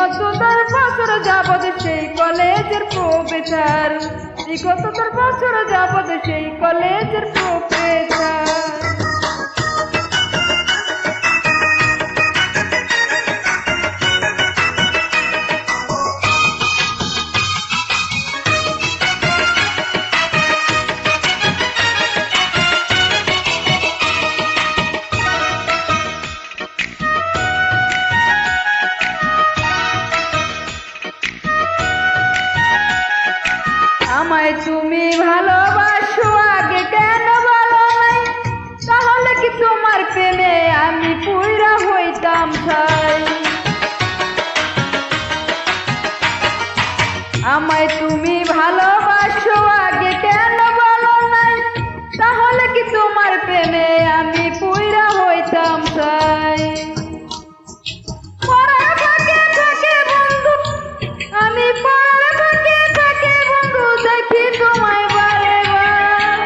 বিগত 10 বছর যাবৎ সেই কলেজের প্রফেসর, বিগত 10 বছর যাবৎ সেই কলেজের প্রফেসর। আমায় তুমি ভালোবাসো আগে কেন বলো নাই, তাহলে কি তোমার প্রেমে আমি পুইরা হইতাম ছাই। আমায় তুমি ভালোবাসো আগে কেন বলো নাই, তাহলে কি তোমার প্রেমে আমি পুইরা হইতাম ছাই। পড়ার ফাঁকে ফাঁকে বন্ধু, আমি পড়ার ফাঁকে ফাঁকে বন্ধু দেখি তোমায় বারে বার।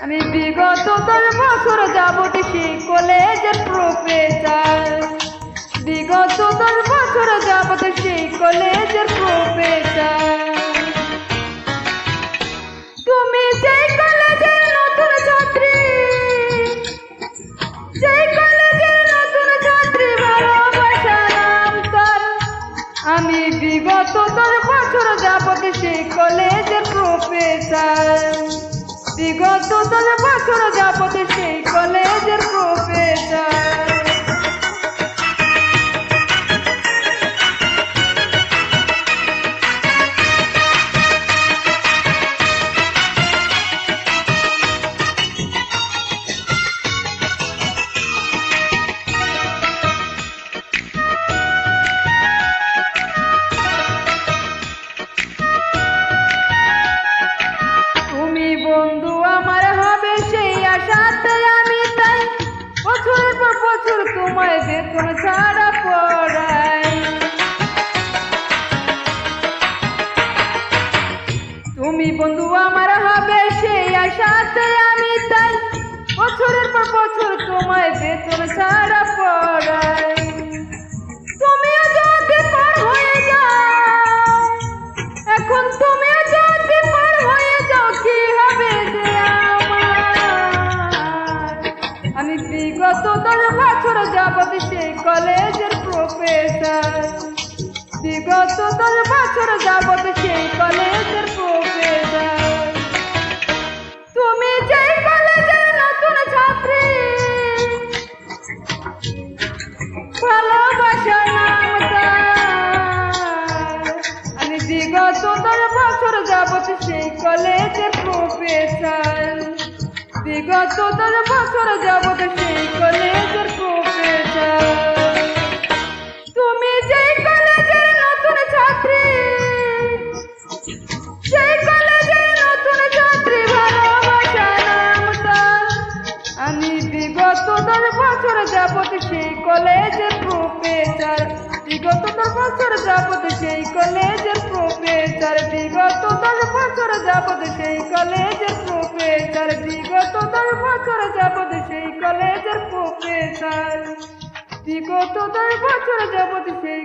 আমি বিগত 10 বছর যাবৎ সেই কলেজের প্রফেসর, বিগত 10 বছর যাবৎ সেই কলেজের প্রফেসর। তুমি যেই কলেজের নতুন ছাত্রী, যেই কলেজের নতুন ছাত্রী, ভালোবাসা নাম তার। আমি বিগত 10 বছর যাবৎ সেই কলেজের প্রফেসর, বিগত 10 বছর যাবৎ সেই কলেজের প্রফেসর। বন্ধু আমার হবে সেই আশাতে আমি তাই বছরের পর বছর তোমায় বেতন ছাড়া পড়াই। তুমি বন্ধু আমার হবে সেই আশাতে আমি তাই বছরের পর বছর তোমায় বেতন ছাড়া পড়াই। তুমিও যদি পার হয়ে যাও, এখন তুমিও যদি পার হয়ে যাও, কি হবে যে আমার। আমি বিগত 10 বছর যাবৎ সেই কলেজের প্রফেসর, বিগত 10 বছর যাবৎ সেই কলেজের প্রফেসর। তুমি যেই কলেজের নতুন ছাত্রী, ভালোবাসা নাম তার। আমি বিগত 10 বছর যাবৎ সেই কলেজের প্রফেসর, বিগত 10 বছর যাবৎ সেই কলেজের প্রফেসর। তুমি যেই কলেজের নতুন ছাত্রী, সেই কলেজের নতুন ছাত্রী, ভালোবাসা নাম তার। আমি বিগত 10 বছর যাবৎ সেই কলেজের প্রফেসর, বিগত 10 বছর যাবৎ সেই কলেজের প্রফেসর, বিগত 10 বছর যাবৎ সেই কলেজের প্রফেসর, বিগত 10 বছর যাবৎ সেই কলেজের প্রফেসর, বিগত 10 বছর যাবৎ সেই